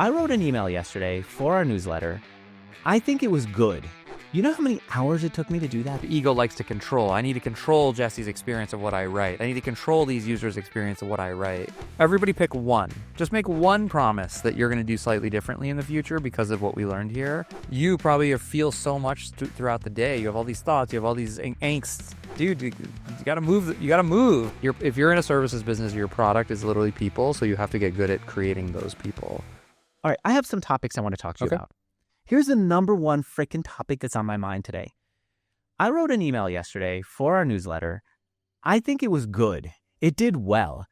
I wrote an email yesterday for our newsletter. I think it was good. You know how many hours it took me to do that? The ego likes to control. I need to control Jesse's experience of what I write. I need to control these users' experience of what I write. Everybody pick one. Just make one promise that you're going to do slightly differently in the future because of what we learned here. You probably feel so much throughout the day. You have all these thoughts. You have all these angsts. Dude, you got to move. You got to move. If you're in a services business, your product is literally people, so you have to get good at creating those people. All right, I have some topics I want to talk to you about. Here's the number one freaking topic that's on my mind today. I wrote an email yesterday for our newsletter. I think it was good. It did well.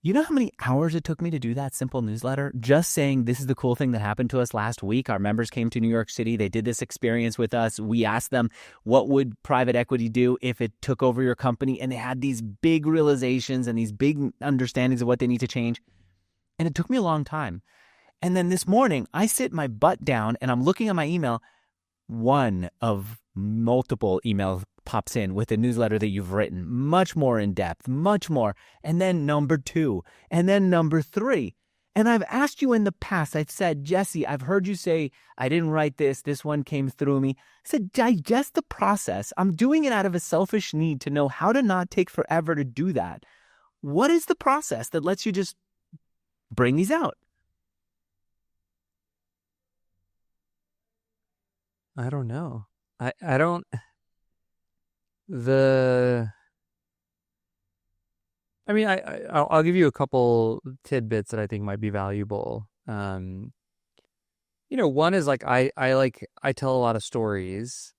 You know how many hours it took me to do that simple newsletter? Just saying this is the cool thing that happened to us last week. Our members came to New York City. They did this experience with us. We asked them, what would private equity do if it took over your company? And they had these big realizations and these big understandings of what they need to change. And it took me a long time. And then this morning, I sit my butt down and I'm looking at my email. One of multiple emails pops in with a newsletter that you've written, much more in depth, much more. And then number 2, and then number 3. And I've asked you in the past, I've said, Jesse, I've heard you say, I didn't write this. This one came through me. I said, digest the process. I'm doing it out of a selfish need to know how to not take forever to do that. What is the process that lets you just bring these out? I don't know. I'll give you a couple tidbits that I think might be valuable. One is like I tell a lot of stories,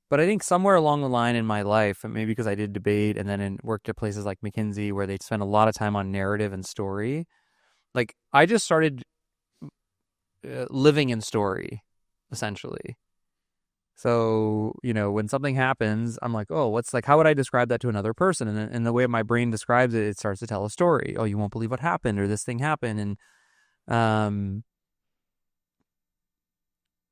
but I think somewhere along the line in my life, maybe because I did debate and then worked at places like McKinsey where they spend a lot of time on narrative and story, like I just started living in story, essentially. So, when something happens, I'm like, oh, how would I describe that to another person? And the way my brain describes it, it starts to tell a story. Oh, you won't believe what happened, or this thing happened. And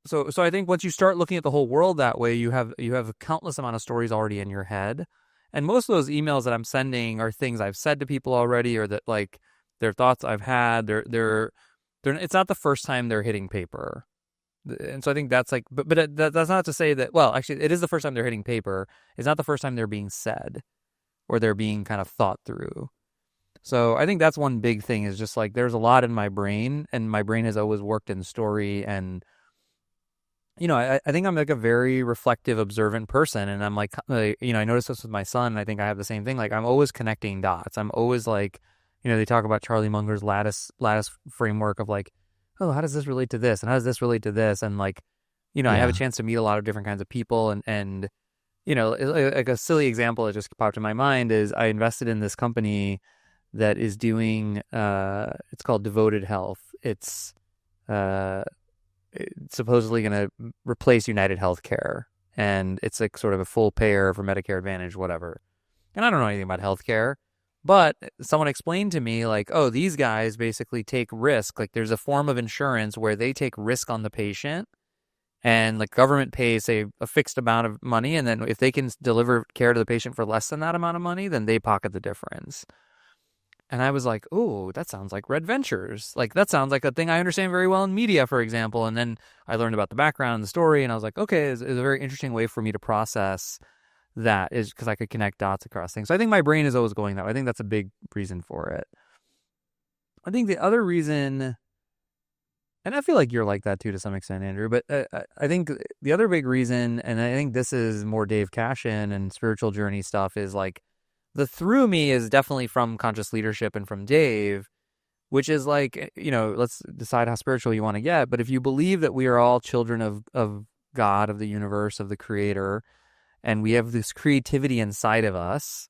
so I think once you start looking at the whole world that way, you have a countless amount of stories already in your head. And most of those emails that I'm sending are things I've said to people already, or that like they're thoughts I've had. They're it's not the first time they're hitting paper. And so I think that's like, but that's not to say that, well, actually, it is the first time they're hitting paper. It's not the first time they're being said or they're being kind of thought through. So I think that's one big thing is just like there's a lot in my brain, and my brain has always worked in story. And, I think I'm like a very reflective, observant person. And I'm like, I noticed this with my son. And I think I have the same thing. Like I'm always connecting dots. I'm always like, they talk about Charlie Munger's lattice framework of like, oh, how does this relate to this? And how does this relate to this? And like, I have a chance to meet a lot of different kinds of people. And like a silly example that just popped in my mind is I invested in this company that is doing, it's called Devoted Health. It's supposedly going to replace United Healthcare. And it's like sort of a full payer for Medicare Advantage, whatever. And I don't know anything about healthcare. But someone explained to me like, oh, these guys basically take risk. Like there's a form of insurance where they take risk on the patient, and like government pays, say, a fixed amount of money. And then if they can deliver care to the patient for less than that amount of money, then they pocket the difference. And I was like, oh, that sounds like Red Ventures. Like that sounds like a thing I understand very well in media, for example. And then I learned about the background and the story, and I was like, okay, it's a very interesting way for me to process that, is because I could connect dots across things. So I think my brain is always going that way. I think that's a big reason for it. I think the other reason, and I feel like you're like that too to some extent, Andrew, but I think the other big reason, and I think this is more Dave Cashin and spiritual journey stuff, is like the through me is definitely from conscious leadership and from Dave, which is like, let's decide how spiritual you want to get. But if you believe that we are all children of God, of the universe, of the creator, and we have this creativity inside of us,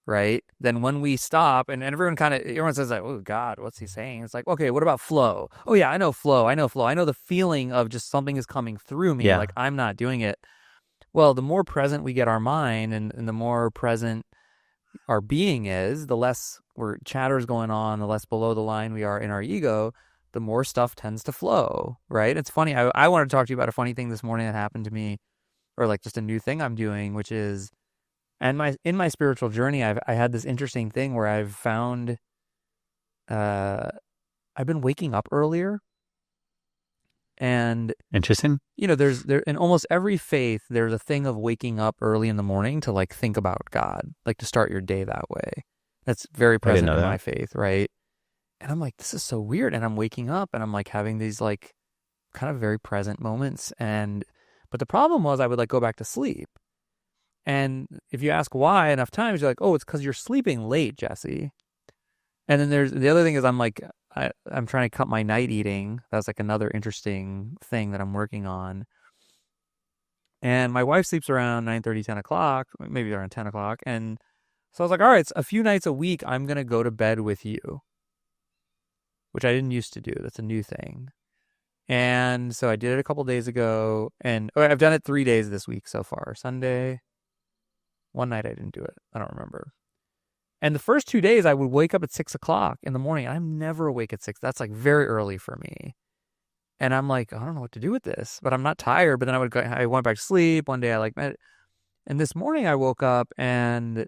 right? Then when we stop, and everyone says like, oh God, what's he saying? It's like, okay, what about flow? Oh yeah, I know flow. I know the feeling of just something is coming through me. Yeah. Like I'm not doing it. Well, the more present we get our mind, and the more present our being is, the less chatter's going on, the less below the line we are in our ego, the more stuff tends to flow, right? It's funny. I wanted to talk to you about a funny thing this morning that happened to me, or like just a new thing I'm doing, which is, and in my spiritual journey, I had this interesting thing where I've found, I've been waking up earlier. And Interesting. there's in almost every faith, there's a thing of waking up early in the morning to like think about God, like to start your day that way. That's very present in my faith, right? And I'm like, this is so weird. And I'm waking up and I'm like having these like kind of very present moments. But the problem was I would like go back to sleep. And if you ask why enough times, you're like, oh, it's because you're sleeping late, Jesse. And then there's the other thing is I'm trying to cut my night eating. That's like another interesting thing that I'm working on. And my wife sleeps around 9:30, 10 o'clock, maybe around 10 o'clock. And so I was like, all right, it's a few nights a week, I'm going to go to bed with you, which I didn't used to do. That's a new thing. And so I did it a couple days ago, and I've done it 3 days this week so far. Sunday, one night I didn't do it. I don't remember. And the first 2 days I would wake up at 6 o'clock in the morning. I'm never awake at 6. That's like very early for me. And I'm like, I don't know what to do with this, but I'm not tired. But then I went back to sleep. One day I and this morning I woke up and,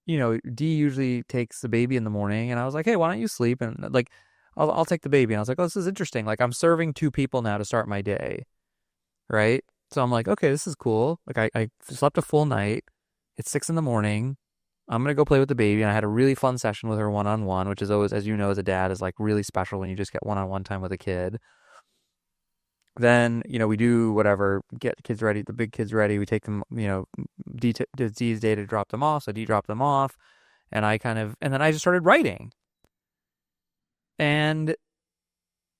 Dee usually takes the baby in the morning. And I was like, hey, why don't you sleep? And like, I'll take the baby. And I was like, oh, this is interesting. Like I'm serving 2 people now to start my day. Right. So I'm like, okay, this is cool. Like I slept a full night. It's 6 in the morning. I'm going to go play with the baby. And I had a really fun session with her one-on-one, which is always, as you know, as a dad, is like really special when you just get one-on-one time with a kid. Then, we do whatever, get the kids ready, the big kids ready. We take them, Dee's day to drop them off. So Dee dropped them off. And then I just started writing. And,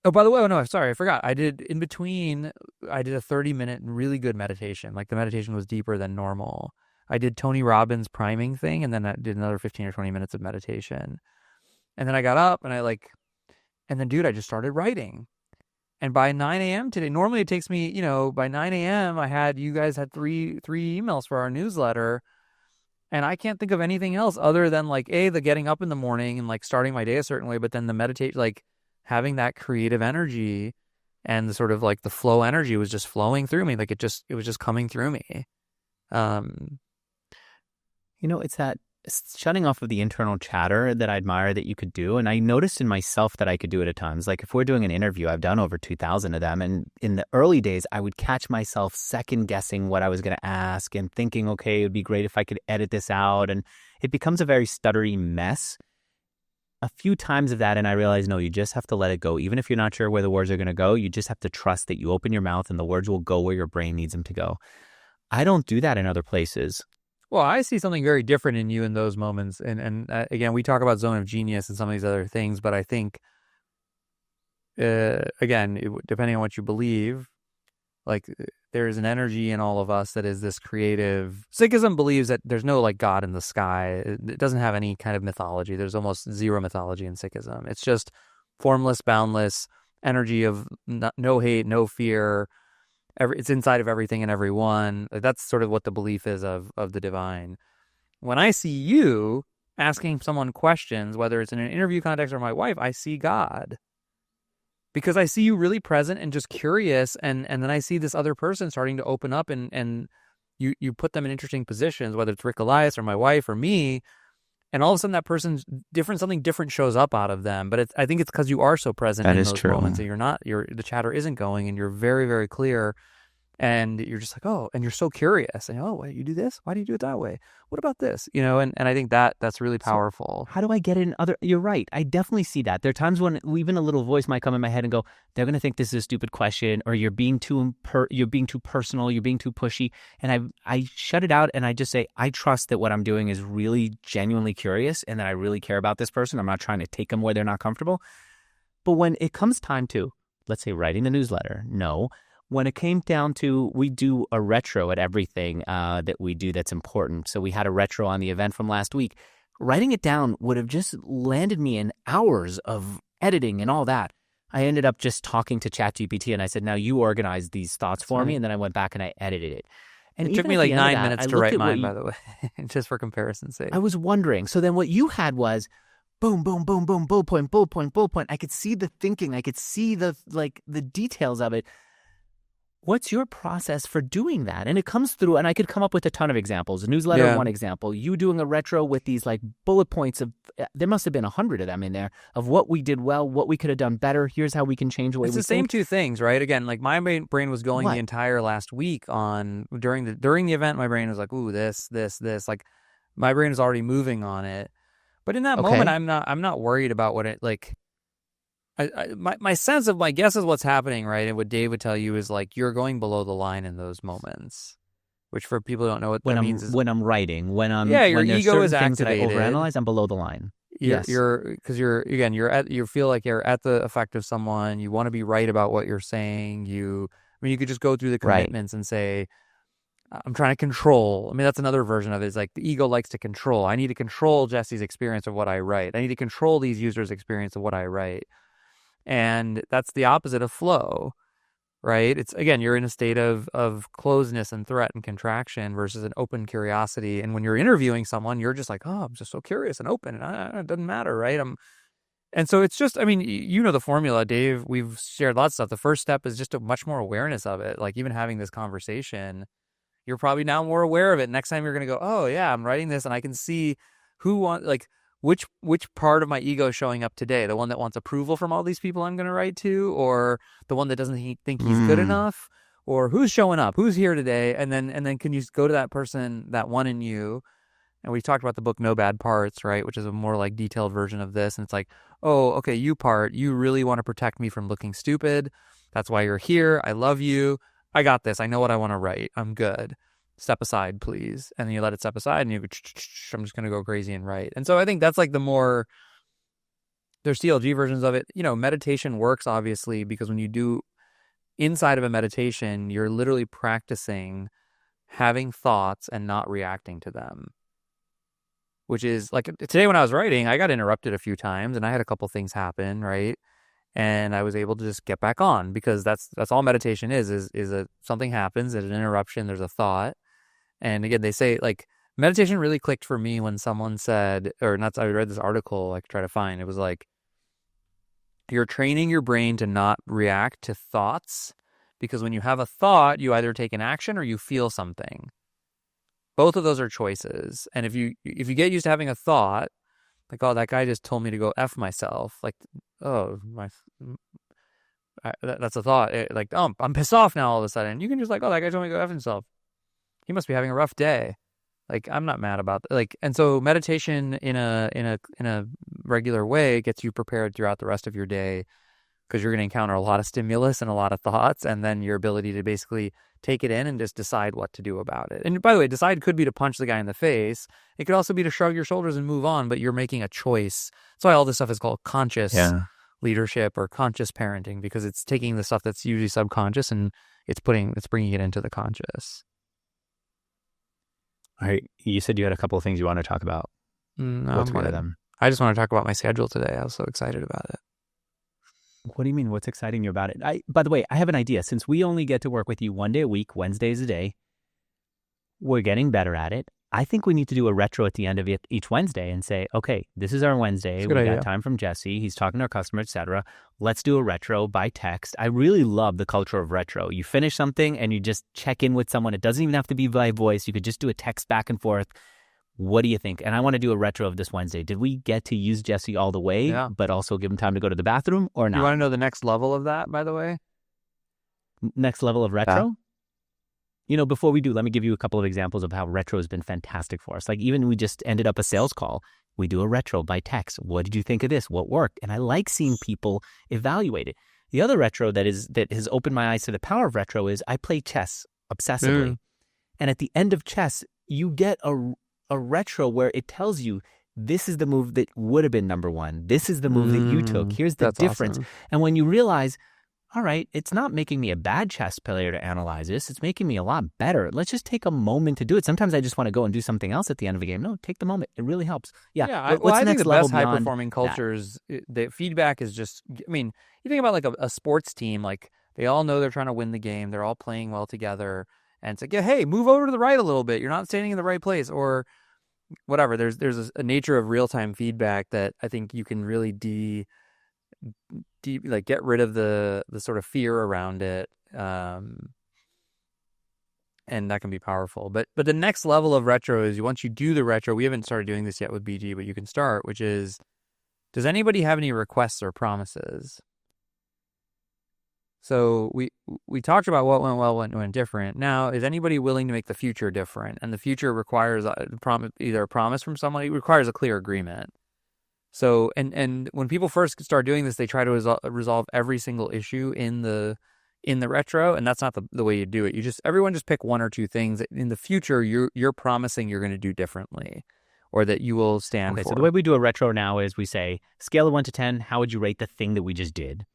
oh, by the way, no, sorry, I forgot. I did a 30-minute really good meditation. Like the meditation was deeper than normal. I did Tony Robbins' priming thing, and then I did another 15 or 20 minutes of meditation. And then I got up, and dude, I just started writing. And by 9 a.m. today, normally it takes me, by 9 a.m. you guys had three emails for our newsletter. And I can't think of anything else other than like, the getting up in the morning and like starting my day a certain way, but then the meditate, like having that creative energy and the sort of like the flow energy was just flowing through me. Like it was just coming through me. It's that shutting off of the internal chatter that I admire that you could do. And I noticed in myself that I could do it at times. Like if we're doing an interview, I've done over 2,000 of them. And in the early days, I would catch myself second guessing what I was going to ask and thinking, okay, it would be great if I could edit this out. And it becomes a very stuttery mess. A few times of that, and I realized, no, you just have to let it go. Even if you're not sure where the words are going to go, you just have to trust that you open your mouth and the words will go where your brain needs them to go. I don't do that in other places. Well, I see something very different in you in those moments. And again, we talk about zone of genius and some of these other things, but I think, again, depending on what you believe, like there is an energy in all of us that is this creative. Sikhism believes that there's no like God in the sky. It doesn't have any kind of mythology. There's almost zero mythology in Sikhism. It's just formless, boundless energy of no hate, no fear. It's inside of everything and everyone. That's sort of what the belief is of the divine. When I see you asking someone questions, whether it's in an interview context or my wife, I see God. Because I see you really present and just curious, and then I see this other person starting to open up, and you put them in interesting positions, whether it's Rick Elias or my wife or me, and all of a sudden that person's different, something different shows up out of them. But I think it's because you are so present in those moments, and the chatter isn't going, and you're very, very clear. And you're just like, oh, and you're so curious. And, oh, why do you do this? Why do you do it that way? What about this? And I think that's really powerful. So how do I get in you're right. I definitely see that. There are times when even a little voice might come in my head and go, they're going to think this is a stupid question, or you're being too personal, you're being too pushy. And I shut it out and I just say, I trust that what I'm doing is really genuinely curious and that I really care about this person. I'm not trying to take them where they're not comfortable. But when it comes time to, let's say, writing the newsletter, no. When it came down to, we do a retro at everything that we do that's important. So we had a retro on the event from last week. Writing it down would have just landed me in hours of editing and all that. I ended up just talking to ChatGPT and I said, now you organize these thoughts for me. And then I went back and I edited it. And it took me like 9 minutes to write mine, by the way, just for comparison's sake. I was wondering. So then what you had was, boom, boom, boom, boom, bullet point, bullet point, bullet point. I could see the thinking. I could see the details of it. what's your process for doing that? And it comes through, and I could come up with a ton of examples. A newsletter, one example. You doing a retro with these like bullet points of, there must have been 100 of them in there, of what we did well, what we could have done better. Here's how we can change the way we think. It's the same two things, right? Again, like my brain was going the entire last week on, during the event, my brain was like, ooh, this. Like my brain is already moving on it. But in that moment, I'm not worried about what it, like, my sense of, my guess is what's happening, right? And what Dave would tell you is like you're going below the line in those moments, which for people who don't know what that means is when I'm writing, when your ego is things activated. That I overanalyze, I'm below the line. Because you feel like you're at the effect of someone. You want to be right about what you're saying. You could just go through the commitments and say, I'm trying to control. I mean, that's another version of it. Is like the ego likes to control. I need to control Jesse's experience of what I write. I need to control these users' experience of what I write. And that's the opposite of flow, right? It's, again, you're in a state of closeness and threat and contraction versus an open curiosity. And when you're interviewing someone, you're just like, oh, I'm just so curious and open, and it doesn't matter, right? And so it's just, I mean, you know the formula, Dave. We've shared lots of stuff. The first step is just a much more awareness of it. Like even having this conversation, you're probably now more aware of it. Next time you're going to go, oh yeah, I'm writing this and I can see which part of my ego is showing up today? The one that wants approval from all these people I'm going to write to, or the one that doesn't think he's good enough, or who's showing up, who's here today? And then can you go to that person, that one in you? And we talked about the book No Bad Parts, right? Which is a more like detailed version of this. And it's like, oh, okay, you really want to protect me from looking stupid. That's why you're here. I love you. I got this. I know what I want to write. I'm good. Step aside, please. And then you let it step aside and you go, I'm just going to go crazy and write. And so I think that's like there's CLG versions of it. Meditation works obviously because when you do inside of a meditation, you're literally practicing having thoughts and not reacting to them. Which is like today when I was writing, I got interrupted a few times and I had a couple things happen, right? And I was able to just get back on because that's all meditation is something happens, there's an interruption, there's a thought. And again, they say like meditation really clicked for me when someone said, I read this article I could try to find. It was like, you're training your brain to not react to thoughts because when you have a thought, you either take an action or you feel something. Both of those are choices. And if you get used to having a thought, like, oh, that guy just told me to go F myself. Like, oh, that's a thought. Like, oh, I'm pissed off now all of a sudden. You can just like, oh, that guy told me to go F himself. He must be having a rough day. Like, I'm not mad about that. Like, and so meditation in a regular way gets you prepared throughout the rest of your day because you're going to encounter a lot of stimulus and a lot of thoughts, and then your ability to basically take it in and just decide what to do about it. And by the way, decide could be to punch the guy in the face. It could also be to shrug your shoulders and move on, but you're making a choice. That's why all this stuff is called conscious leadership or conscious parenting, because it's taking the stuff that's usually subconscious and it's bringing it into the conscious. All right. You said you had a couple of things you want to talk about. No, what's one of them? I just want to talk about my schedule today. I was so excited about it. What do you mean? What's exciting you about it? By the way, I have an idea. Since we only get to work with you one day a week, Wednesdays a day, we're getting better at it. I think we need to do a retro at the end of each Wednesday and say, okay, this is our Wednesday. We got time from Jesse. He's talking to our customer, etc. Let's do a retro by text. I really love the culture of retro. You finish something and you just check in with someone. It doesn't even have to be by voice. You could just do a text back and forth. What do you think? And I want to do a retro of this Wednesday. Did we get to use Jesse all the way, but also give him time to go to the bathroom or not? You want to know the next level of that, by the way? Next level of retro? Before we do, let me give you a couple of examples of how retro has been fantastic for us. Like even we just ended up a sales call. We do a retro by text. What did you think of this? What worked? And I like seeing people evaluate it. The other retro that has opened my eyes to the power of retro is I play chess obsessively. And at the end of chess, you get a retro where it tells you this is the move that would have been number one. This is the move that you took. Here's the difference. Awesome. And when you realize, all right, it's not making me a bad chess player to analyze this. It's making me a lot better. Let's just take a moment to do it. Sometimes I just want to go and do something else at the end of a game. No, take the moment. It really helps. I think the best high-performing cultures, the feedback is just, I mean, you think about like a sports team, like they all know they're trying to win the game. They're all playing well together. And it's like, hey, move over to the right a little bit. You're not standing in the right place or whatever. There's a nature of real-time feedback that I think you can really like get rid of the sort of fear around it. and that can be powerful. But the next level of retro is once you do the retro, we haven't started doing this yet with BG, but you can start, which is, does anybody have any requests or promises? So we talked about what went well, what went different. Now, is anybody willing to make the future different? And the future requires either a promise from somebody, it requires a clear agreement. So, and when people first start doing this, they try to resolve every single issue in the retro, and that's not the way you do it. Everyone just pick one or two things that in the future you're promising you're going to do differently, or that you will stand for. So the way we do a retro now is we say, scale of 1 to 10, how would you rate the thing that we just did?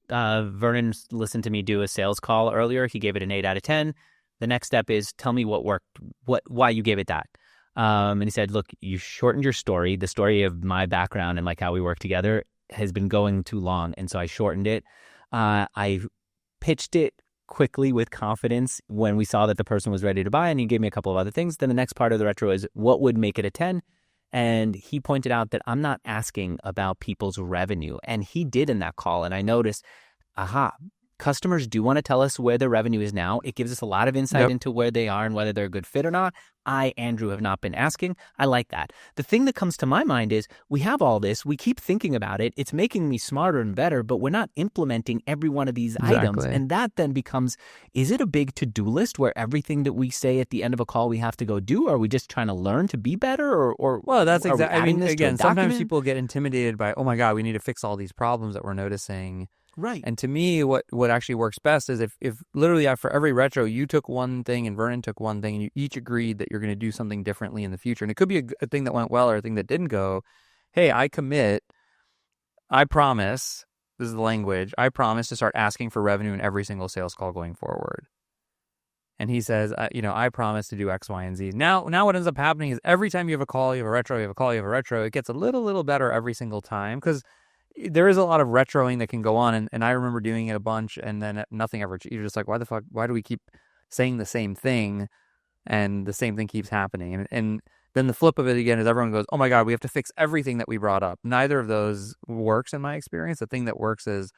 Vernon listened to me do a sales call earlier. He gave it an 8 out of 10. The next step is tell me what worked, why you gave it that. And he said, look, you shortened your story. The story of my background and like how we work together has been going too long. And so I shortened it. I pitched it quickly with confidence when we saw that the person was ready to buy, and he gave me a couple of other things. Then the next part of the retro is what would make it a 10? And he pointed out that I'm not asking about people's revenue. And he did in that call. And I noticed, customers do want to tell us where their revenue is now. It gives us a lot of insight into where they are and whether they're a good fit or not. I, Andrew, have not been asking. I like that. The thing that comes to my mind is we have all this. We keep thinking about it. It's making me smarter and better, but we're not implementing every one of these items. And that then becomes, is it a big to-do list where everything that we say at the end of a call we have to go do? Or are we just trying to learn to be better? Well, that's exactly. I mean, again, sometimes people get intimidated by, oh my God, we need to fix all these problems that we're noticing. Right. And to me, what actually works best is if literally for every retro, you took one thing and Vernon took one thing, and you each agreed that you're going to do something differently in the future. And it could be a thing that went well or a thing that didn't go. Hey, I commit, I promise, this is the language, I promise to start asking for revenue in every single sales call going forward. And he says, I promise to do X, Y, and Z. Now what ends up happening is every time you have a call, you have a retro, you have a call, you have a retro, it gets a little better every single time, because there is a lot of retroing that can go on, and I remember doing it a bunch, and then nothing ever. You're just like, why do we keep saying the same thing, and the same thing keeps happening? And then the flip of it again is everyone goes, oh my God, we have to fix everything that we brought up. Neither of those works in my experience. The thing that works is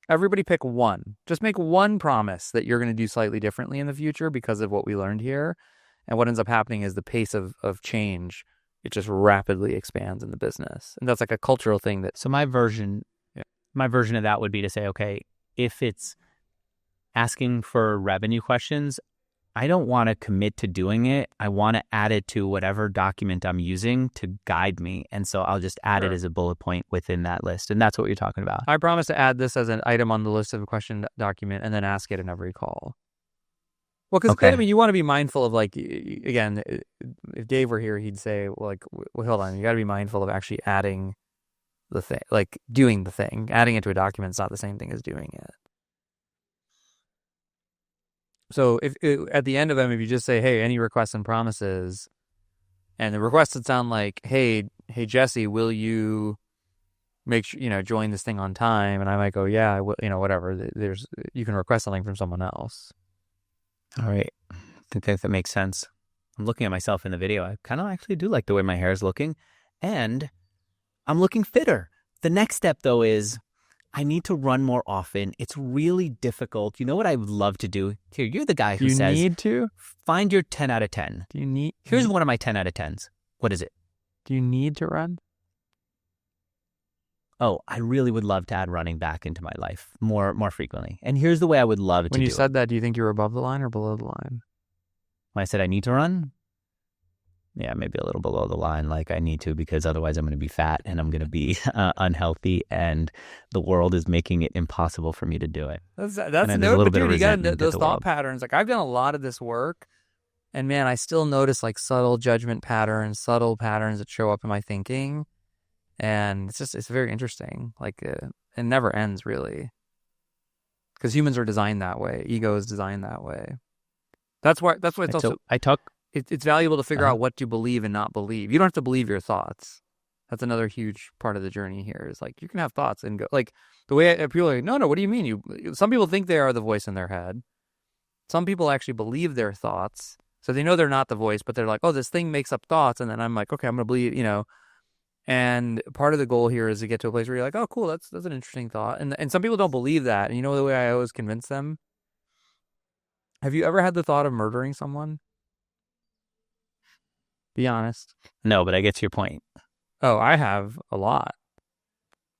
everybody pick one. Just make one promise that you're going to do slightly differently in the future because of what we learned here. And what ends up happening is the pace of change, it just rapidly expands in the business. And that's like a cultural thing that... So my version of that would be to say, okay, if it's asking for revenue questions, I don't want to commit to doing it. I want to add it to whatever document I'm using to guide me. And so I'll just add it as a bullet point within that list. And that's what you're talking about. I promise to add this as an item on the list of a question document and then ask it in every call. Well, because I mean, you want to be mindful of, like, again, if Dave were here, he'd say, well, hold on, you got to be mindful of actually adding the thing, like doing the thing. Adding it to a document is not the same thing as doing it. So if at the end of them, if you just say, hey, any requests and promises, and the requests would sound like, hey, Jesse, will you make sure, join this thing on time? And I might go, yeah, I will, whatever. You can request something from someone else. All right. I think that makes sense. I'm looking at myself in the video. I kind of actually do like the way my hair is looking, and I'm looking fitter. The next step, though, is I need to run more often. It's really difficult. You know what I would love to do? Here, you're the guy who says... You need to? Find your 10 out of 10. Do you need... Here's one of my 10 out of 10s. What is it? Do you need to run? Oh, I really would love to add running back into my life more frequently. And here's the way I would love to do it. When you said that, do you think you were above the line or below the line? When I said I need to run? Yeah, maybe a little below the line, like I need to, because otherwise I'm going to be fat and I'm going to be unhealthy, and the world is making it impossible for me to do it. That's no, but dude, you got those thought patterns. Like, I've done a lot of this work, and man, I still notice like subtle judgment patterns, subtle patterns that show up in my thinking. And it's very interesting. Like, it never ends, really. Because humans are designed that way. Ego is designed that way. That's why it's also... It's valuable to figure out what to believe and not believe. You don't have to believe your thoughts. That's another huge part of the journey here. Is like, you can have thoughts and go... Like, the way people are like, no, what do you mean? Some people think they are the voice in their head. Some people actually believe their thoughts. So they know they're not the voice, but they're like, oh, this thing makes up thoughts. And then I'm like, okay, I'm going to believe, And part of the goal here is to get to a place where you're like, oh, cool, that's an interesting thought. And some people don't believe that. And you know the way I always convince them? Have you ever had the thought of murdering someone? Be honest. No, but I get to your point. Oh, I have a lot,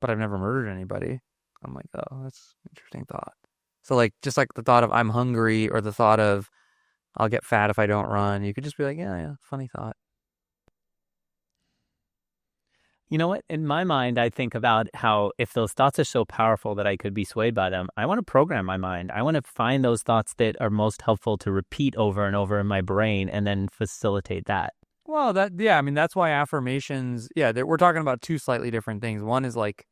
but I've never murdered anybody. I'm like, oh, that's an interesting thought. So like, just like the thought of I'm hungry or the thought of I'll get fat if I don't run, you could just be like, yeah, funny thought. You know what? In my mind, I think about how if those thoughts are so powerful that I could be swayed by them, I want to program my mind. I want to find those thoughts that are most helpful to repeat over and over in my brain and then facilitate that. Well, I mean, that's why affirmations, we're talking about two slightly different things. One is like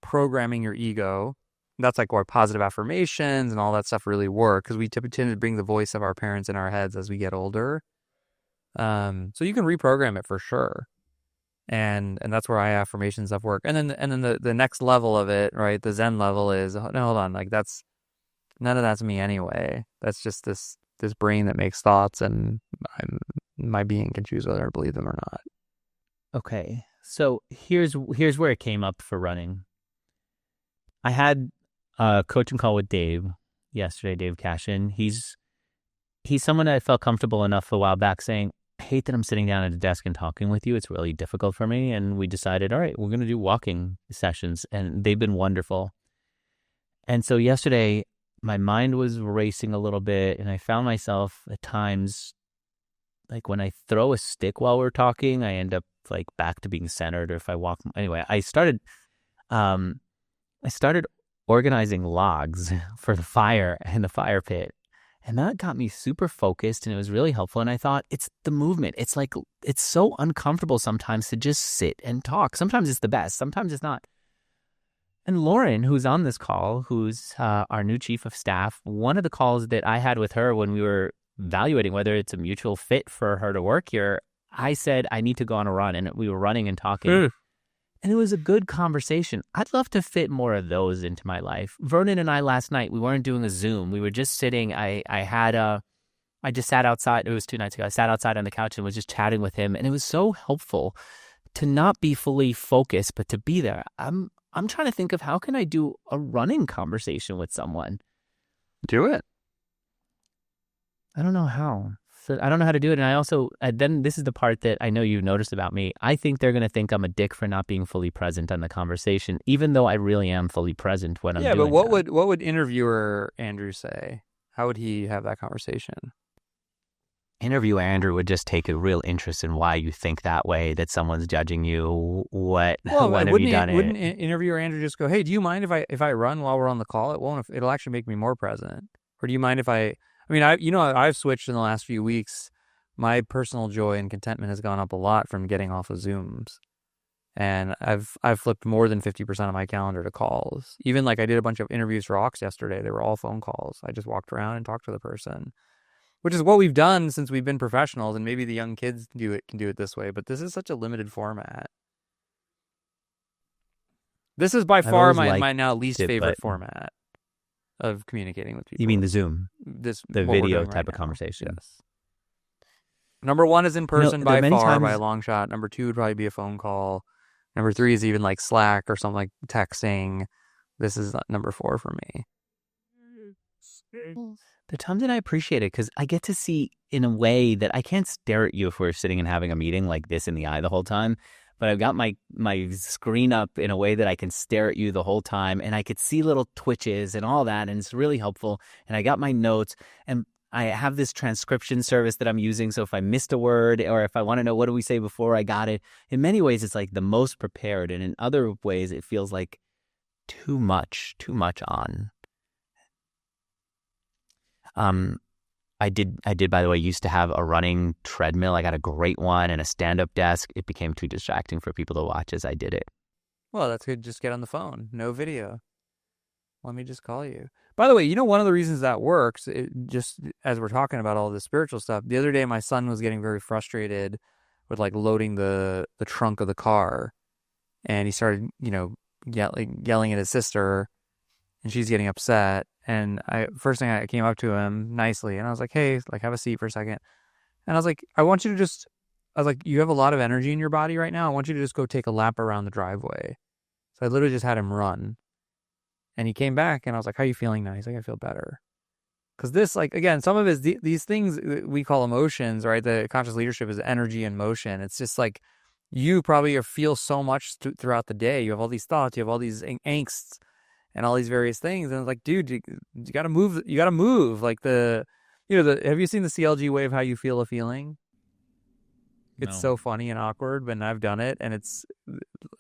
programming your ego. That's like where positive affirmations and all that stuff really work, because we tend to bring the voice of our parents in our heads as we get older. So you can reprogram it for sure. And that's where affirmation stuff work. And then the next level of it, right? The Zen level is, no, hold on, like none of that's me anyway. That's just this brain that makes thoughts, and my being can choose whether I believe them or not. Okay. So here's where it came up for running. I had a coaching call with Dave yesterday, Dave Cashin. He's someone I felt comfortable enough a while back saying, I hate that I'm sitting down at a desk and talking with you. It's really difficult for me. And we decided, all right, we're going to do walking sessions, and they've been wonderful. And so yesterday, my mind was racing a little bit, and I found myself at times, like when I throw a stick while we're talking, I end up like back to being centered. Or if I walk, anyway, I started organizing logs for the fire in the fire pit. And that got me super focused, and it was really helpful. And I thought, it's the movement. It's like, it's so uncomfortable sometimes to just sit and talk. Sometimes it's the best. Sometimes it's not. And Lauren, who's on this call, who's our new chief of staff, one of the calls that I had with her when we were evaluating whether it's a mutual fit for her to work here, I said, I need to go on a run. And we were running and talking. And it was a good conversation. I'd love to fit more of those into my life. Vernon and I last night, we weren't doing a Zoom. We were just sitting. I just sat outside. It was 2 nights ago. I sat outside on the couch and was just chatting with him. And it was so helpful to not be fully focused, but to be there. I'm trying to think of how can I do a running conversation with someone. Do it. I don't know how. So I don't know how to do it. And I also, then this is the part that I know you've noticed about me. I think they're going to think I'm a dick for not being fully present on the conversation, even though I really am fully present when I'm doing it. Yeah, but what would interviewer Andrew say? How would he have that conversation? Interviewer Andrew would just take a real interest in why you think that way, that someone's judging you. When have you done it? Wouldn't interviewer Andrew just go, hey, do you mind if I run while we're on the call? It'll actually make me more present. Or do you mind if I've switched in the last few weeks. My personal joy and contentment has gone up a lot from getting off of Zooms. And I've flipped more than 50% of my calendar to calls. Even like I did a bunch of interviews for Ox yesterday. They were all phone calls. I just walked around and talked to the person, which is what we've done since we've been professionals. And maybe the young kids can do it this way. But this is such a limited format. This is by far my now least favorite format of communicating with people. You mean the Zoom? The video type of conversation. Yes. Number one is in person by far, by a long shot. Number two would probably be a phone call. Number three is even like Slack or something like texting. This is number 4 for me. The times that I appreciate it because I get to see in a way that I can't stare at you if we're sitting and having a meeting like this in the eye the whole time. But I've got my screen up in a way that I can stare at you the whole time, and I could see little twitches and all that, and it's really helpful. And I got my notes, and I have this transcription service that I'm using, so if I missed a word or if I want to know what do we say before I got it, in many ways it's like the most prepared, and in other ways it feels like too much on. I did, by the way, used to have a running treadmill. I got a great one and a stand-up desk. It became too distracting for people to watch as I did it. Well, that's good. Just get on the phone. No video. Let me just call you. By the way, one of the reasons that works, just as we're talking about all this spiritual stuff, the other day my son was getting very frustrated with like loading the trunk of the car. And he started, yelling at his sister, and she's getting upset. And first thing I came up to him nicely, and I was like, hey, like, have a seat for a second. And I was like, you have a lot of energy in your body right now. I want you to just go take a lap around the driveway. So I literally just had him run. And he came back, and I was like, how are you feeling now? He's like, I feel better. Because this, like, again, some of it is these things we call emotions, right? The conscious leadership is energy and motion. It's just like you probably feel so much throughout the day. You have all these thoughts, you have all these angsts and all these various things. And it's like, dude, you got to move. You got to move. Like have you seen the CLG way of how you feel a feeling? It's No. so funny and awkward, but I've done it. And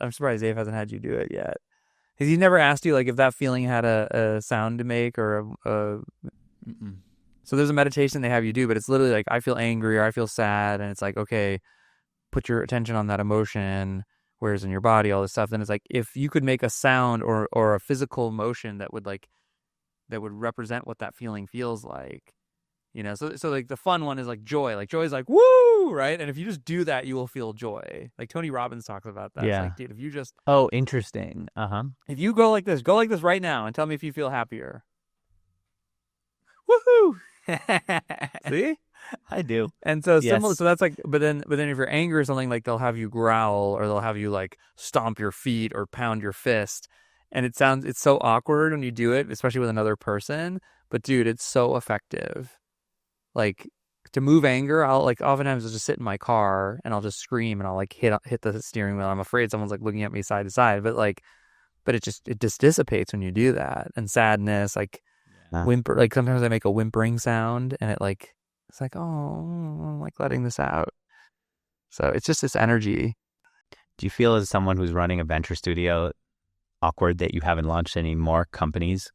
I'm surprised Dave hasn't had you do it yet. Has he never asked you, like, if that feeling had a sound to make or a So there's a meditation they have you do, but it's literally like, I feel angry or I feel sad. And it's like, okay, put your attention on that emotion, where's in your body, all this stuff. Then it's like, if you could make a sound or a physical motion that would represent what that feeling feels like, so like the fun one is like joy. Like joy is like, woo, right? And if you just do that, you will feel joy. Like Tony Robbins talks about that. Yeah. It's like, dude, if you just... Oh, interesting. If you go like this right now and tell me if you feel happier. Woohoo! See? I do. And so Yes. similar, so that's like, but then if you're angry or something, like they'll have you growl or they'll have you like stomp your feet or pound your fist. And it's so awkward when you do it, especially with another person. But dude, it's so effective. Like to move anger, oftentimes I'll just sit in my car and I'll just scream and I'll like hit the steering wheel. I'm afraid someone's like looking at me side to side, but it just dissipates when you do that. And sadness, like whimper, like sometimes I make a whimpering sound and it's like, oh, I'm like letting this out. So it's just this energy. Do you feel, as someone who's running a venture studio, awkward that you haven't launched any more companies?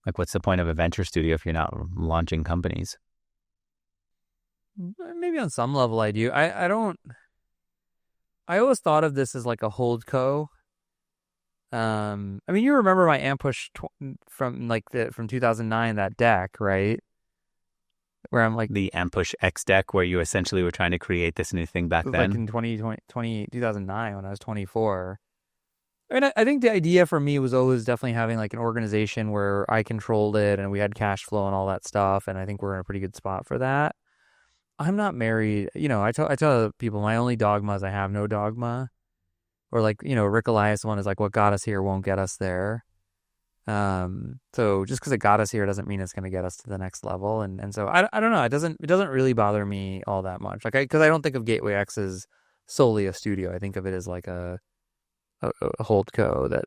Like, what's the point of a venture studio if you're not launching companies? Maybe on some level I do. I always thought of this as like a hold co. I mean, you remember my Ampush from 2009, that deck, right? Where I'm like the Ampush X deck, where you essentially were trying to create this new thing back then, like in 2009 when I was 24. I mean, I think the idea for me was always definitely having like an organization where I controlled it and we had cash flow and all that stuff. And I think we're in a pretty good spot for that. I'm not married. I tell people my only dogma is I have no dogma. Or like, Rick Elias one is like, what got us here won't get us there. So just because it got us here doesn't mean it's going to get us to the next level. And so I don't know. It doesn't really bother me all that much. Like, because I don't think of Gateway X as solely a studio. I think of it as like a holdco that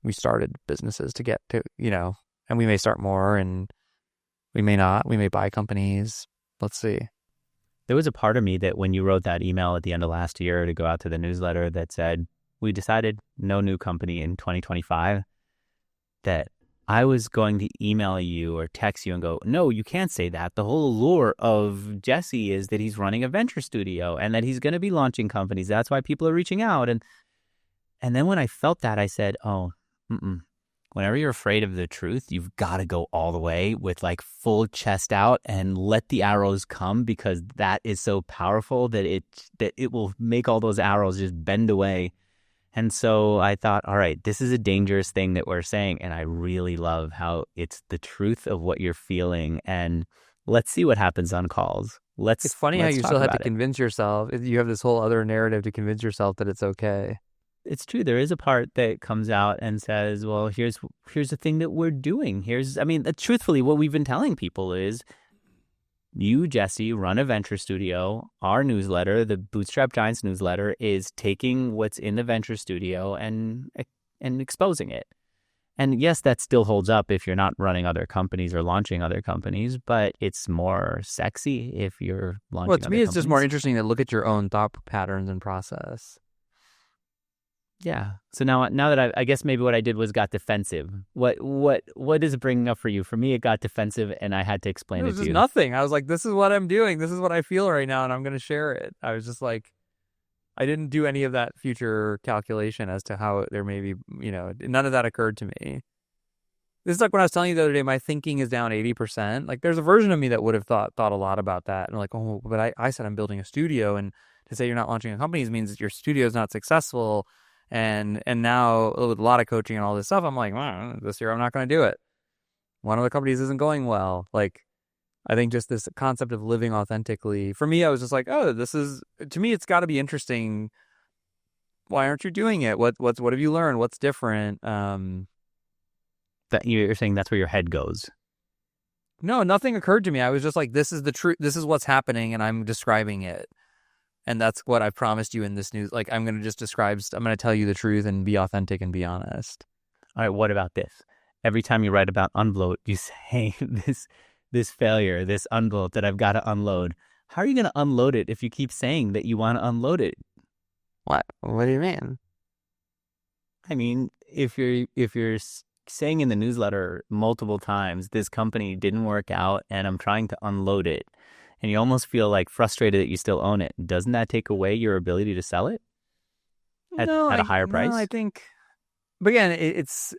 we started businesses to get to, and we may start more and we may not. We may buy companies. Let's see. There was a part of me that when you wrote that email at the end of last year to go out to the newsletter that said, we decided no new company in 2025, that I was going to email you or text you and go, no, you can't say that. The whole allure of Jesse is that he's running a venture studio and that he's going to be launching companies. That's why people are reaching out. And then when I felt that, I said, oh, whenever you're afraid of the truth, you've got to go all the way with like full chest out and let the arrows come, because that is so powerful that it will make all those arrows just bend away. And so I thought, all right, this is a dangerous thing that we're saying. And I really love how it's the truth of what you're feeling. And let's see what happens on calls. It's funny how you still had to convince yourself. You have this whole other narrative to convince yourself that it's okay. It's true. There is a part that comes out and says, well, here's the thing that we're doing. Truthfully, what we've been telling people is, you, Jesse, run a venture studio. Our newsletter, the Bootstrap Giants newsletter, is taking what's in the venture studio and exposing it. And yes, that still holds up if you're not running other companies or launching other companies, but it's more sexy if you're launching other companies. Well, to me, it's just more interesting to look at your own thought patterns and process. Yeah. So now that I guess maybe what I did was got defensive. What is it bringing up for you? For me, it got defensive, and I had to explain it to you. It was just nothing. I was like, this is what I'm doing. This is what I feel right now, and I'm going to share it. I was just like, I didn't do any of that future calculation as to how there may be, none of that occurred to me. This is like when I was telling you the other day, my thinking is down 80%. Like, there's a version of me that would have thought a lot about that. And like, oh, but I said I'm building a studio, and to say you're not launching a company means that your studio is not successful. And now with a lot of coaching and all this stuff, I'm like, well, this year I'm not going to do it. One of the companies isn't going well. Like, I think just this concept of living authentically, for me, I was just like, oh, to me, it's got to be interesting. Why aren't you doing it? What have you learned? What's different? That you're saying that's where your head goes. no, nothing occurred to me. I was just like, this is the truth. This is what's happening, and I'm describing it. And that's what I promised you in this news. Like, I'm going to tell you the truth and be authentic and be honest. All right, what about this? Every time you write about unload, you say this failure, this unload that I've got to unload. How are you going to unload it if you keep saying that you want to unload it? What? What do you mean? I mean, if you're saying in the newsletter multiple times, this company didn't work out and I'm trying to unload it, and you almost feel like frustrated that you still own it, doesn't that take away your ability to sell it at a higher price? No, I think, but again, this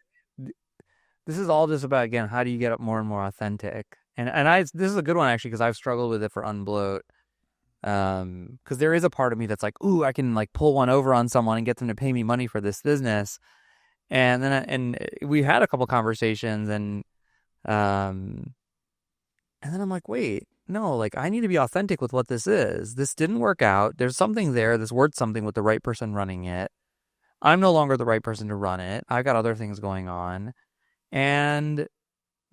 is all just about, again, how do you get up more and more authentic? And this is a good one actually, because I've struggled with it for Unbloat. Because there is a part of me that's like, ooh, I can like pull one over on someone and get them to pay me money for this business. And then we had a couple conversations, and then I'm like, wait, no, like I need to be authentic with what this is. This didn't work out. There's something there that's worth something with the right person running it. I'm no longer the right person to run it. I've got other things going on, and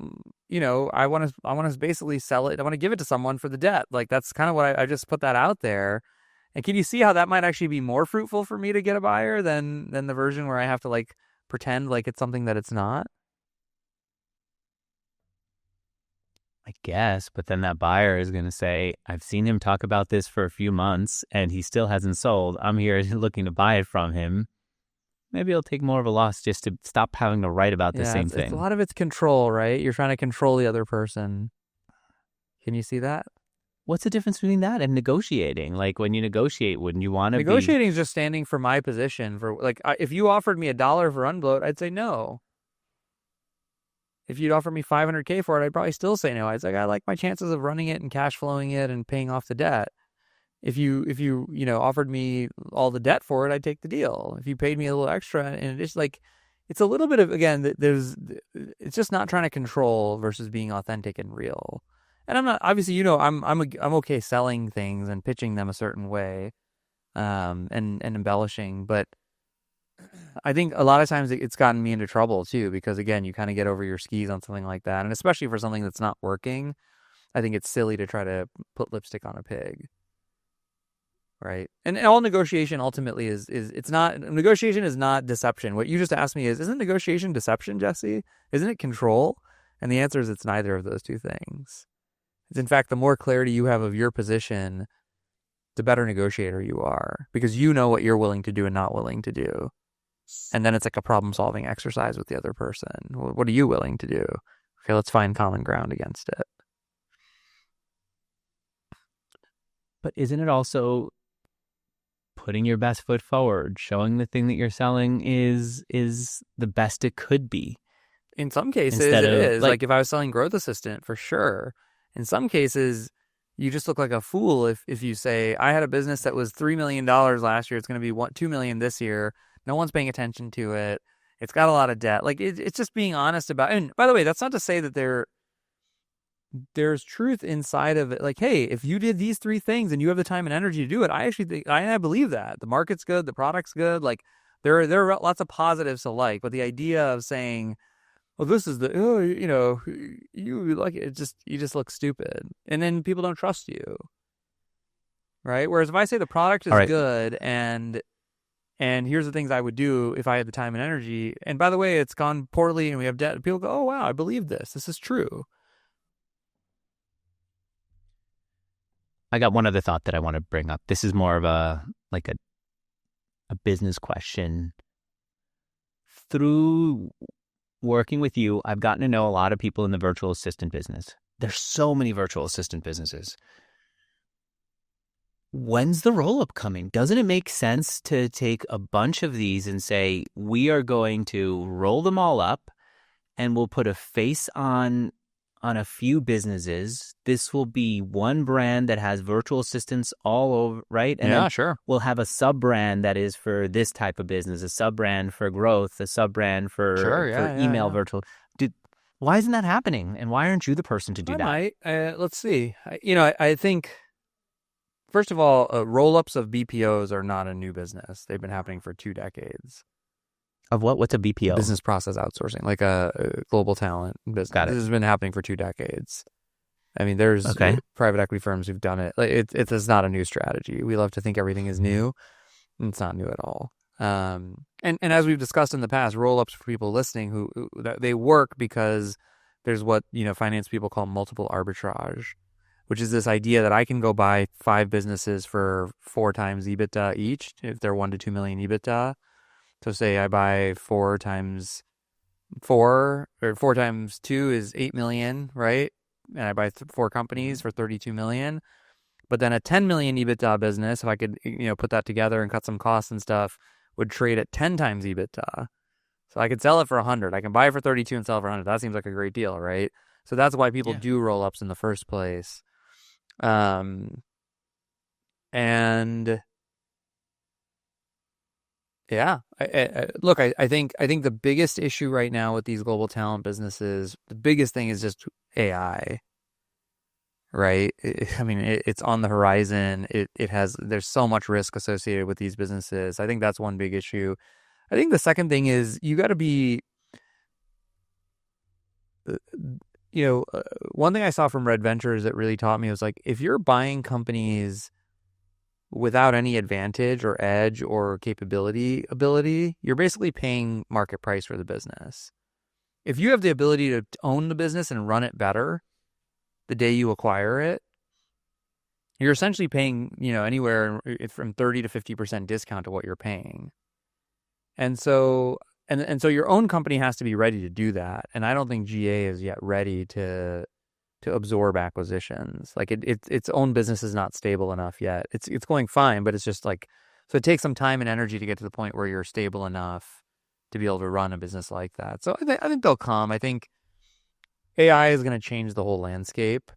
I want to basically sell it. I want to give it to someone for the debt. Like that's kind of what I just put that out there. And can you see how that might actually be more fruitful for me to get a buyer than the version where I have to like pretend like it's something that it's not? I guess, but then that buyer is going to say, I've seen him talk about this for a few months and he still hasn't sold. I'm here looking to buy it from him. Maybe it'll take more of a loss just to stop having to write about the same thing. A lot of it's control, right? You're trying to control the other person. Can you see that? What's the difference between that and negotiating? Like when you negotiate, wouldn't you want to Negotiating is just standing for my position. For like, if you offered me $1 for Unbloat, I'd say no. If you'd offer me $500K for it, I'd probably still say no. I'd say I like my chances of running it and cash flowing it and paying off the debt. If you offered me all the debt for it, I'd take the deal. If you paid me a little extra, and it's like, it's a little bit of, again, it's just not trying to control versus being authentic and real. And I'm not, obviously, I'm okay selling things and pitching them a certain way, and embellishing, but I think a lot of times it's gotten me into trouble too, because again, you kind of get over your skis on something like that, and especially for something that's not working, I think it's silly to try to put lipstick on a pig. Right. And all negotiation ultimately is negotiation is not deception. What you just asked me isn't negotiation deception, Jesse? Isn't it control? And the answer is it's neither of those two things. It's in fact, the more clarity you have of your position, the better negotiator you are, because you know what you're willing to do and not willing to do. And then it's like a problem solving exercise with the other person. What are you willing to do? Okay, let's find common ground against it. But isn't it also putting your best foot forward, showing the thing that you're selling is the best it could be? In some cases, it is. Like if I was selling Growth Assistant, for sure. In some cases, you just look like a fool if you say, I had a business that was $3 million last year. It's going to be $2 million this year. No one's paying attention to it. It's got a lot of debt. Like it's just being honest about it. And by the way, that's not to say that there's truth inside of it. Like, hey, if you did these 3 things and you have the time and energy to do it, I actually think, I believe that the market's good, the product's good. Like there are lots of positives to like, but the idea of saying, well, this is you like it, you just look stupid, and then people don't trust you, right? Whereas if I say the product is good and here's the things I would do if I had the time and energy, and by the way, it's gone poorly and we have debt, people go, oh wow, I believe this is true. I got one other thought that I want to bring up. This is more of a business question. Through working with you, I've gotten to know a lot of people in the virtual assistant business. There's so many virtual assistant businesses. When's the roll-up coming? Doesn't it make sense to take a bunch of these and say, we are going to roll them all up and we'll put a face on a few businesses? This will be one brand that has virtual assistants all over, right? And yeah, sure. We'll have a sub-brand that is for this type of business, a sub-brand for growth, a sub-brand for email virtual. Why isn't that happening? And why aren't you the person to do that? Let's see. I think, first of all, roll-ups of BPOs are not a new business. They've been happening for 2 decades. Of what? What's a BPO? Business process outsourcing, like a global talent business. Got it. This has been happening for 2 decades. I mean, there's Okay. private equity firms who've done it. Like it's not a new strategy. We love to think everything is new. It's not new at all. And as we've discussed in the past, roll-ups for people listening who they work because there's what, finance people call multiple arbitrage, which is this idea that I can go buy 5 businesses for 4 times EBITDA each if they're 1 to 2 million EBITDA. So say I buy 4 times 4, or 4 times 2 is 8 million, right? And I buy 4 companies for 32 million. But then a 10 million EBITDA business, if I could, put that together and cut some costs and stuff, would trade at 10 times EBITDA. So I could sell it for 100. I can buy it for 32 and sell it for 100. That seems like a great deal, right? So that's why people do roll-ups in the first place. And yeah, look, I think the biggest issue right now with these global talent businesses, the biggest thing is just AI, right? I mean, it's on the horizon. There's so much risk associated with these businesses. I think that's one big issue. I think the second thing is you got to be, one thing I saw from Red Ventures that really taught me was like, if you're buying companies without any advantage or edge or ability, you're basically paying market price for the business. If you have the ability to own the business and run it better the day you acquire it, you're essentially paying, anywhere from 30 to 50% discount to what you're paying. And so your own company has to be ready to do that. And I don't think GA is yet ready to absorb acquisitions. Like its own business is not stable enough yet. It's going fine, but it's just like, so it takes some time and energy to get to the point where you're stable enough to be able to run a business like that. So I think they'll come. I think AI is going to change the whole landscape,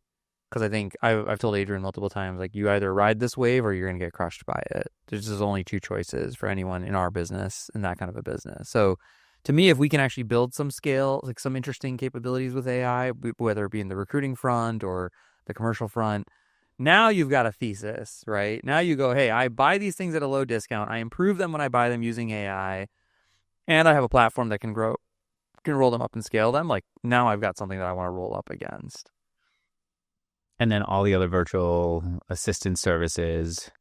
because I think I've told Adrian multiple times, like, you either ride this wave or you're going to get crushed by it. There's just only 2 choices for anyone in our business, in that kind of a business. So to me, if we can actually build some scale, like some interesting capabilities with AI, whether it be in the recruiting front or the commercial front, now you've got a thesis, right? Now you go, hey, I buy these things at a low discount. I improve them when I buy them using AI, and I have a platform that can roll them up and scale them. Like, now I've got something that I want to roll up against. And then all the other virtual assistant services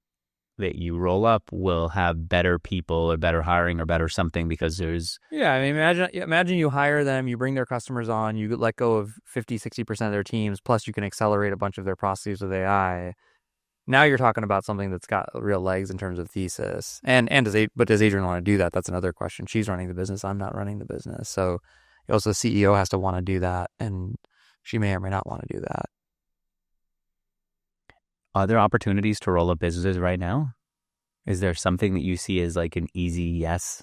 that you roll up will have better people or better hiring or better something, because there's... Yeah, I mean, imagine you hire them, you bring their customers on, you let go of 50, 60% of their teams, plus you can accelerate a bunch of their processes with AI. Now you're talking about something that's got real legs in terms of thesis. But does Adrian want to do that? That's another question. She's running the business. I'm not running the business. So also the CEO has to want to do that, and she may or may not want to do that. Are there opportunities to roll up businesses right now? Is there something that you see as like an easy yes?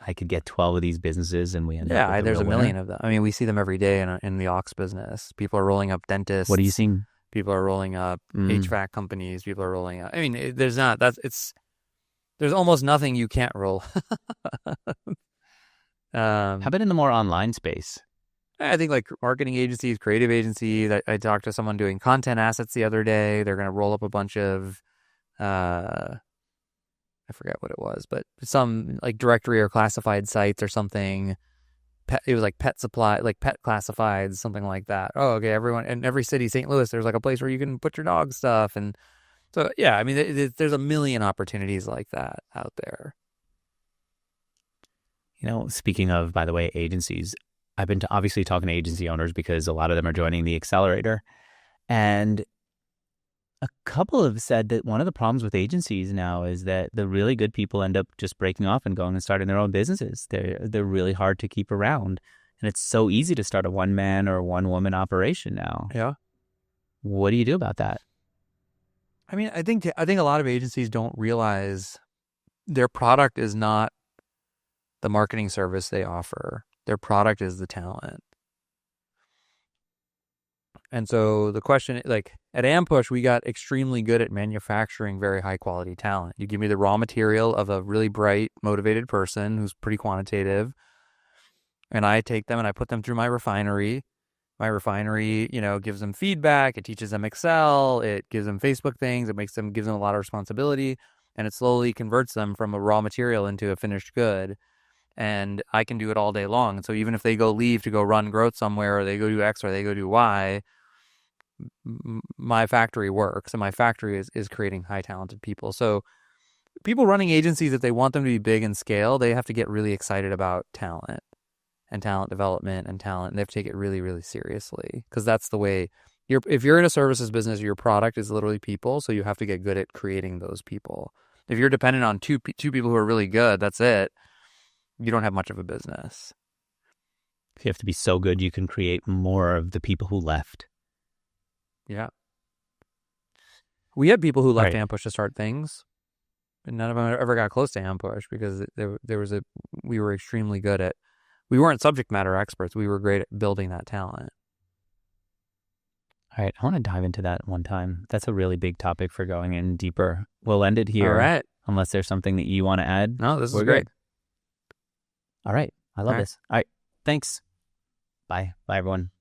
I could get 12 of these businesses and we end up with there's a million winner? of them. I mean, we see them every day in the aux business. People are rolling up dentists. What are you seeing? People are rolling up HVAC companies. People are rolling up. I mean, there's almost nothing you can't roll. How about in the more online space? I think like marketing agencies, creative agencies. I talked to someone doing content assets the other day. They're going to roll up a bunch of, I forget what it was, but some like directory or classified sites or something. It was like pet supply, like pet classifieds, something like that. Oh, okay. Everyone in every city, St. Louis, there's like a place where you can put your dog stuff. And so, yeah, I mean, there's a million opportunities like that out there. Speaking of, by the way, agencies, I've been obviously talking to agency owners because a lot of them are joining the accelerator. And a couple have said that one of the problems with agencies now is that the really good people end up just breaking off and going and starting their own businesses. They're really hard to keep around. And it's so easy to start a one-man or one-woman operation now. Yeah. What do you do about that? I mean, I think a lot of agencies don't realize their product is not the marketing service they offer. Their product is the talent. And so the question, like at Ampush, we got extremely good at manufacturing very high quality talent. You give me the raw material of a really bright, motivated person who's pretty quantitative, and I take them and I put them through my refinery. My refinery, gives them feedback. It teaches them Excel. It gives them Facebook things. It gives them a lot of responsibility, and it slowly converts them from a raw material into a finished good. And I can do it all day long. And so even if they leave to go run growth somewhere, or they go do X or they go do Y, my factory works, and my factory is creating high talented people. So people running agencies, if they want them to be big and scale, they have to get really excited about talent and talent development and talent. And they have to take it really, really seriously, because that's the way if you're in a services business, your product is literally people. So you have to get good at creating those people. If you're dependent on two people who are really good, that's it. You don't have much of a business. You have to be so good you can create more of the people who left. Yeah. We had people who left Ampush to start things, and none of them ever got close to Ampush because we were extremely good at, we weren't subject matter experts. We were great at building that talent. All right. I want to dive into that one time. That's a really big topic for going in deeper. We'll end it here. All right. Unless there's something that you want to add. No, this is great. Good. All right. I love this. All right. Thanks. Bye. Bye, everyone.